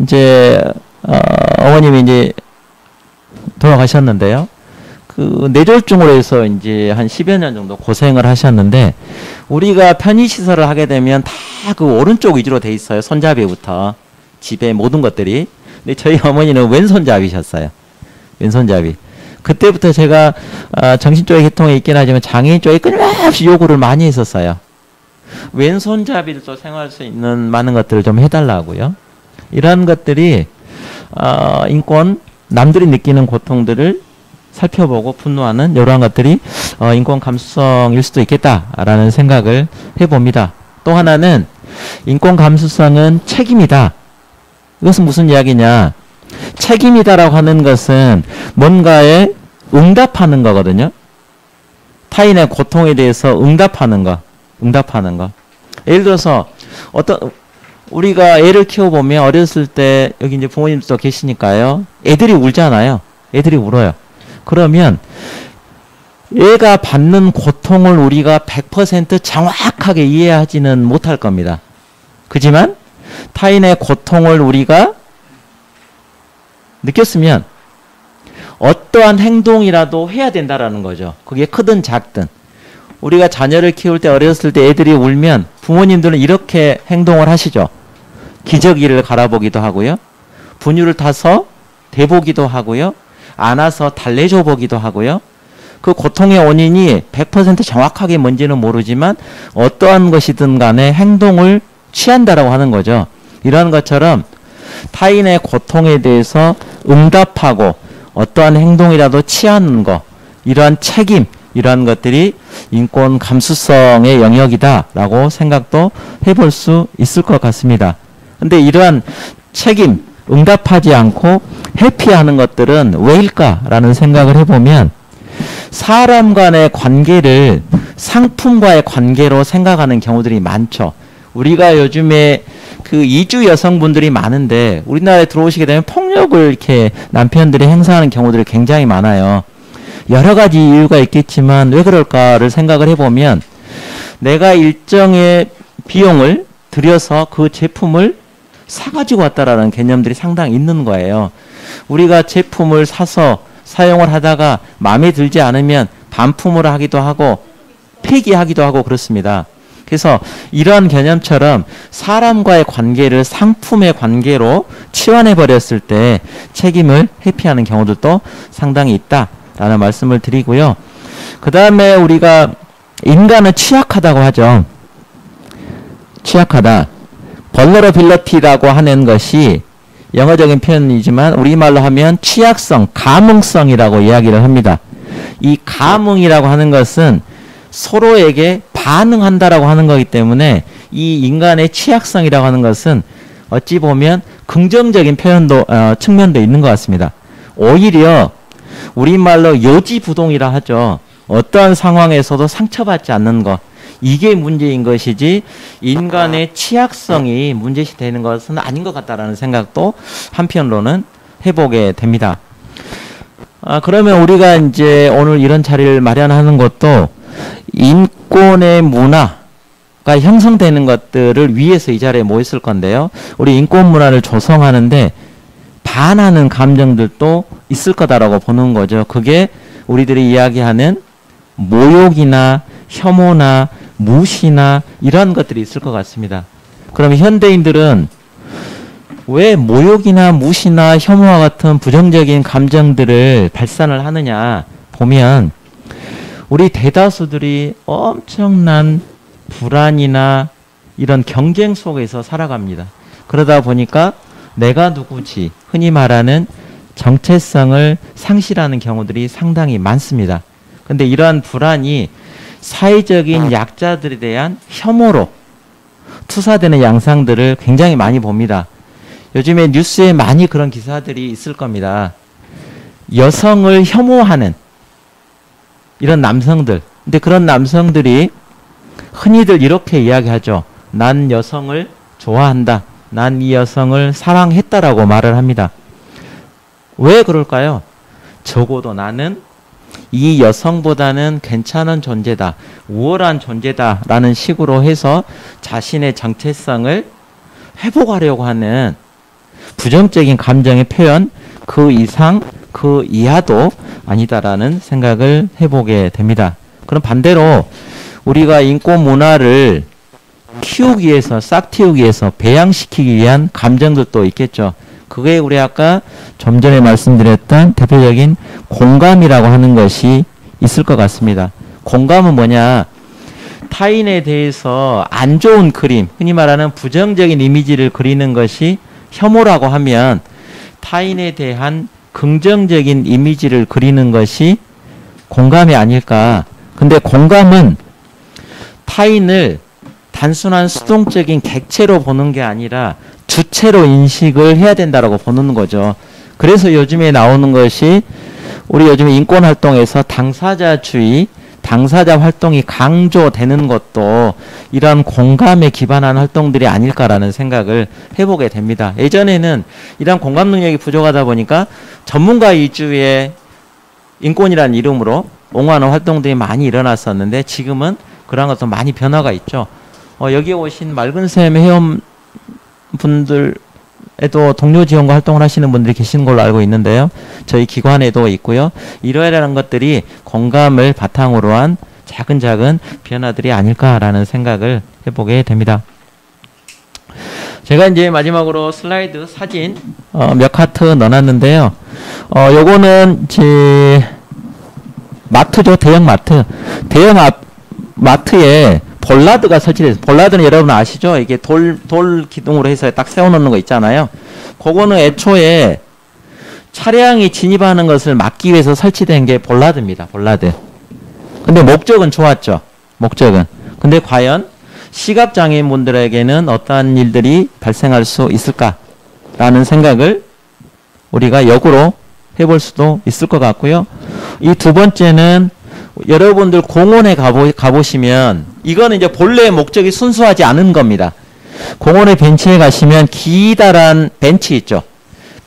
이제 어머님이 이제 돌아가셨는데요. 그 뇌졸중으로 해서 이제 한 10여 년 정도 고생을 하셨는데 우리가 편의 시설을 하게 되면 다 그 오른쪽 위주로 돼 있어요. 손잡이부터 집에 모든 것들이. 근데 저희 어머니는 왼손잡이셨어요. 왼손잡이. 그때부터 제가 정신적인 계통에 있긴 하지만 장애인 쪽에 끊임없이 요구를 많이 했었어요. 왼손잡이를 또 생활할 수 있는 많은 것들을 좀 해달라고요. 이러한 것들이 인권, 남들이 느끼는 고통들을 살펴보고 분노하는 이러한 것들이 인권 감수성일 수도 있겠다라는 생각을 해봅니다. 또 하나는 인권 감수성은 책임이다. 이것은 무슨 이야기냐? 책임이다라고 하는 것은 뭔가에 응답하는 거거든요. 타인의 고통에 대해서 응답하는 거. 예를 들어서 우리가 애를 키워보면 어렸을 때 여기 이제 부모님도 계시니까요. 애들이 울잖아요. 애들이 울어요. 그러면 얘가 받는 고통을 우리가 100% 정확하게 이해하지는 못할 겁니다. 그지만 타인의 고통을 우리가 느꼈으면 어떠한 행동이라도 해야 된다라는 거죠. 그게 크든 작든. 우리가 자녀를 키울 때 어렸을 때 애들이 울면 부모님들은 이렇게 행동을 하시죠. 기저귀를 갈아보기도 하고요. 분유를 타서 대보기도 하고요. 안아서 달래줘 보기도 하고요. 그 고통의 원인이 100% 정확하게 뭔지는 모르지만 어떠한 것이든 간에 행동을 취한다라고 하는 거죠. 이러한 것처럼 타인의 고통에 대해서 응답하고 어떠한 행동이라도 취하는 것, 이러한 책임, 이러한 것들이 인권 감수성의 영역이다라고 생각도 해볼 수 있을 것 같습니다. 근데 이러한 책임, 응답하지 않고 회피하는 것들은 왜일까라는 생각을 해보면 사람 간의 관계를 상품과의 관계로 생각하는 경우들이 많죠. 우리가 요즘에 그 이주 여성분들이 많은데 우리나라에 들어오시게 되면 폭력을 이렇게 남편들이 행사하는 경우들이 굉장히 많아요. 여러 가지 이유가 있겠지만 왜 그럴까를 생각을 해보면 내가 일정의 비용을 들여서 그 제품을 사가지고 왔다라는 개념들이 상당히 있는 거예요. 우리가 제품을 사서 사용을 하다가 마음에 들지 않으면 반품을 하기도 하고 폐기하기도 하고 그렇습니다. 그래서 이러한 개념처럼 사람과의 관계를 상품의 관계로 치환해 버렸을 때 책임을 회피하는 경우들도 상당히 있다라는 말씀을 드리고요. 그 다음에 우리가 인간은 취약하다고 하죠. 취약하다. vulnerability라고 하는 것이 영어적인 표현이지만 우리말로 하면 취약성, 감응성이라고 이야기를 합니다. 이 감응이라고 하는 것은 서로에게 반응한다라고 하는 거기 때문에 이 인간의 취약성이라고 하는 것은 어찌 보면 긍정적인 표현도 측면도 있는 것 같습니다. 오히려 우리말로 요지부동이라 하죠. 어떠한 상황에서도 상처받지 않는 것, 이게 문제인 것이지 인간의 취약성이 문제시되는 것은 아닌 것 같다라는 생각도 한편으로는 해보게 됩니다. 그러면 우리가 이제 오늘 이런 자리를 마련하는 것도 인권의 문화가 형성되는 것들을 위해서 이 자리에 모였을 건데요. 우리 인권 문화를 조성하는데 반하는 감정들도 있을 거다라고 보는 거죠. 그게 우리들이 이야기하는 모욕이나 혐오나 무시나 이런 것들이 있을 것 같습니다. 그러면 현대인들은 왜 모욕이나 무시나 혐오와 같은 부정적인 감정들을 발산을 하느냐 보면 우리 대다수들이 엄청난 불안이나 이런 경쟁 속에서 살아갑니다. 그러다 보니까 내가 누구지, 흔히 말하는 정체성을 상실하는 경우들이 상당히 많습니다. 근데 이러한 불안이 사회적인 약자들에 대한 혐오로 투사되는 양상들을 굉장히 많이 봅니다. 요즘에 뉴스에 많이 그런 기사들이 있을 겁니다. 여성을 혐오하는 이런 남성들. 근데 그런 남성들이 흔히들 이렇게 이야기하죠. 난 여성을 좋아한다. 난 이 여성을 사랑했다라고 말을 합니다. 왜 그럴까요? 적어도 나는 이 여성보다는 괜찮은 존재다. 우월한 존재다. 라는 식으로 해서 자신의 정체성을 회복하려고 하는 부정적인 감정의 표현, 그 이상 그 이하도 아니다라는 생각을 해보게 됩니다. 그럼 반대로 우리가 인권 문화를 키우기 위해서, 싹 틔우기 위해서 배양시키기 위한 감정들도 있겠죠. 그게 우리 아까 좀 전에 말씀드렸던 대표적인 공감이라고 하는 것이 있을 것 같습니다. 공감은 뭐냐? 타인에 대해서 안 좋은 그림, 흔히 말하는 부정적인 이미지를 그리는 것이 혐오라고 하면 타인에 대한 긍정적인 이미지를 그리는 것이 공감이 아닐까. 근데 공감은 타인을 단순한 수동적인 객체로 보는 게 아니라 주체로 인식을 해야 된다라고 보는 거죠. 그래서 요즘에 나오는 것이 우리 요즘에 인권 활동에서 당사자주의, 당사자 활동이 강조되는 것도 이런 공감에 기반한 활동들이 아닐까라는 생각을 해보게 됩니다. 예전에는 이런 공감 능력이 부족하다 보니까 전문가 위주의 인권이라는 이름으로 옹호하는 활동들이 많이 일어났었는데 지금은 그런 것도 많이 변화가 있죠. 여기 오신 맑은샘 회원분들에도 동료 지원과 활동을 하시는 분들이 계시는 걸로 알고 있는데요. 저희 기관에도 있고요. 이러한 것들이 공감을 바탕으로 한 작은 변화들이 아닐까라는 생각을 해보게 됩니다. 제가 이제 마지막으로 슬라이드 사진 몇 카트 넣어놨는데요. 요거는 제 마트죠. 대형 마트. 대형 마트에 볼라드가 설치돼서, 볼라드는 여러분 아시죠? 이게 돌 기둥으로 해서 딱 세워놓는 거 있잖아요. 그거는 애초에 차량이 진입하는 것을 막기 위해서 설치된 게 볼라드입니다. 볼라드. 근데 목적은 좋았죠. 목적은. 근데 과연 시각장애인분들에게는 어떠한 일들이 발생할 수 있을까라는 생각을 우리가 역으로 해볼 수도 있을 것 같고요. 이 두 번째는 여러분들 공원에 가보시면 이거는 이제 본래의 목적이 순수하지 않은 겁니다. 공원의 벤치에 가시면 기다란 벤치 있죠.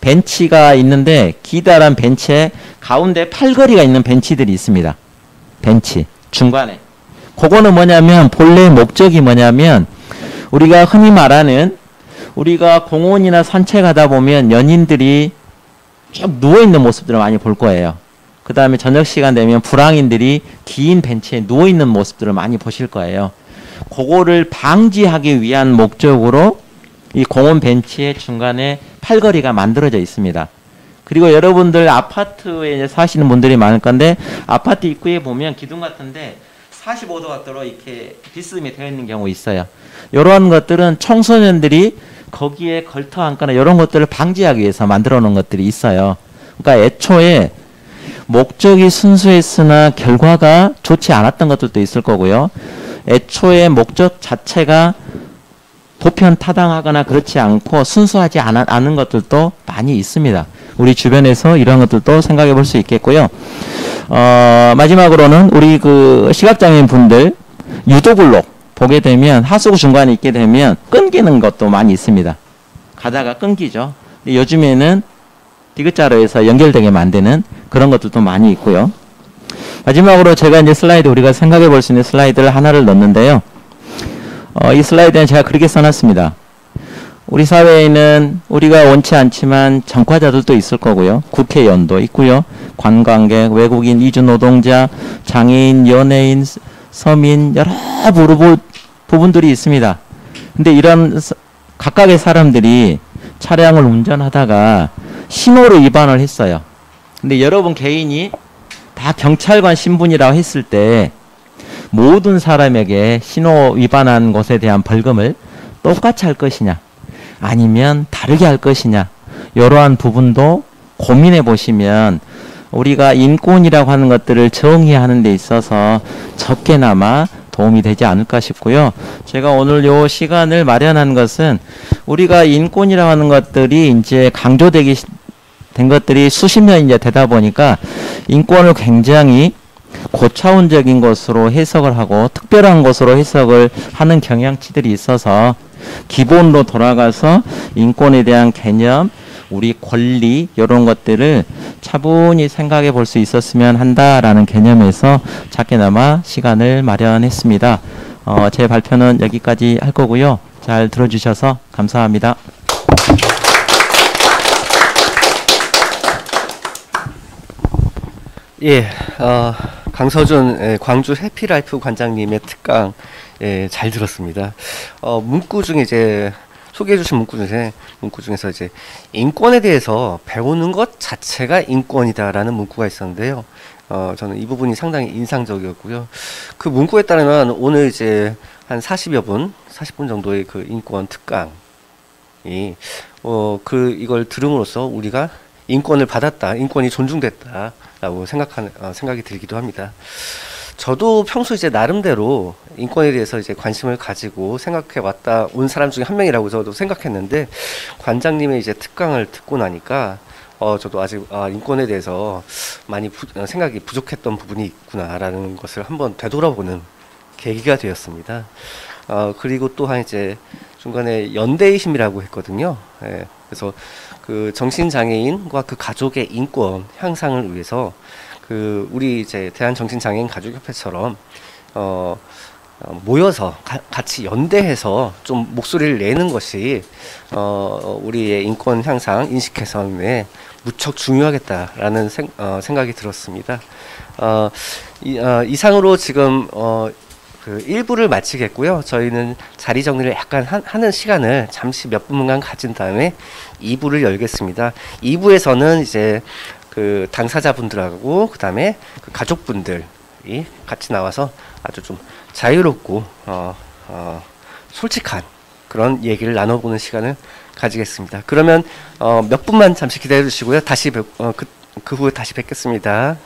벤치가 있는데 기다란 벤치에 가운데 팔걸이가 있는 벤치들이 있습니다. 벤치 중간에. 그거는 뭐냐면 본래의 목적이 뭐냐면 우리가 흔히 말하는 우리가 공원이나 산책하다 보면 연인들이 쭉 누워있는 모습들을 많이 볼 거예요. 그 다음에 저녁 시간 되면 불황인들이 긴 벤치에 누워있는 모습들을 많이 보실 거예요. 그거를 방지하기 위한 목적으로 이 공원 벤치의 중간에 팔걸이가 만들어져 있습니다. 그리고 여러분들 아파트에 이제 사시는 분들이 많을 건데 아파트 입구에 보면 기둥 같은데 45도 각도로 이렇게 비스듬히 되어 있는 경우 있어요. 이러한 것들은 청소년들이 거기에 걸터 앉거나 이런 것들을 방지하기 위해서 만들어 놓은 것들이 있어요. 그러니까 애초에 목적이 순수했으나 결과가 좋지 않았던 것들도 있을 거고요. 애초에 목적 자체가 보편 타당하거나 그렇지 않고 순수하지 않은 것들도 많이 있습니다. 우리 주변에서 이런 것들도 생각해 볼 수 있겠고요. 마지막으로는 우리 그 시각장애인 분들 유도블록 보게 되면 하수구 중간에 있게 되면 끊기는 것도 많이 있습니다. 가다가 끊기죠. 근데 요즘에는 디귿자로 해서 연결되게 만드는 그런 것들도 많이 있고요. 마지막으로 제가 이제 슬라이드 우리가 생각해 볼 수 있는 슬라이드를 하나를 넣었는데요. 이 슬라이드는 제가 그렇게 써놨습니다. 우리 사회에는 우리가 원치 않지만 전과자들도 있을 거고요. 국회의원도 있고요. 관광객, 외국인, 이주노동자, 장애인, 연예인, 서민 여러 부분들이 있습니다. 근데 이런 각각의 사람들이 차량을 운전하다가 신호를 위반을 했어요. 근데 여러분 개인이 다 경찰관 신분이라고 했을 때 모든 사람에게 신호 위반한 것에 대한 벌금을 똑같이 할 것이냐 아니면 다르게 할 것이냐 이러한 부분도 고민해 보시면 우리가 인권이라고 하는 것들을 정의하는 데 있어서 적게나마 도움이 되지 않을까 싶고요. 제가 오늘 요 시간을 마련한 것은 우리가 인권이라고 하는 것들이 이제 강조되기 된 것들이 수십 년 이제 되다 보니까 인권을 굉장히 고차원적인 것으로 해석을 하고 특별한 것으로 해석을 하는 경향치들이 있어서 기본으로 돌아가서 인권에 대한 개념, 우리 권리 이런 것들을 차분히 생각해 볼 수 있었으면 한다라는 개념에서 작게나마 시간을 마련했습니다. 제 발표는 여기까지 할 거고요. 잘 들어주셔서 감사합니다. 예, 강서준 광주 해피라이프 관장님의 특강 잘 들었습니다. 문구 중에 이제 소개해 주신 문구 중에서 이제 인권에 대해서 배우는 것 자체가 인권이다라는 문구가 있었는데요. 저는 이 부분이 상당히 인상적이었고요. 그 문구에 따르면 오늘 이제 한 40분 정도의 그 인권 특강이 이걸 들음으로써 우리가 인권을 받았다, 인권이 존중됐다라고 생각이 들기도 합니다. 저도 평소 이제 나름대로 인권에 대해서 이제 관심을 가지고 생각해 온 사람 중에 한 명이라고 저도 생각했는데 관장님의 이제 특강을 듣고 나니까 저도 아직 인권에 대해서 많이 생각이 부족했던 부분이 있구나라는 것을 한번 되돌아보는 계기가 되었습니다. 그리고 또한 이제 중간에 연대의 힘이라고 했거든요. 예, 그래서 그 정신장애인과 그 가족의 인권 향상을 위해서 그 우리 이제 대한정신장애인 가족협회처럼 모여서 같이 연대해서 좀 목소리를 내는 것이 우리의 인권 향상 인식 개선에 무척 중요하겠다라는 생각이 들었습니다. 이상으로 지금 그 1부를 마치겠고요. 저희는 자리 정리를 약간 하는 시간을 잠시 몇 분간 가진 다음에 2부를 열겠습니다. 2부에서는 이제 그 당사자분들하고 그 다음에 그 가족분들이 같이 나와서 아주 좀 자유롭고 솔직한 그런 얘기를 나눠보는 시간을 가지겠습니다. 그러면 몇 분만 잠시 기다려 주시고요. 다시 그 후에 다시 뵙겠습니다.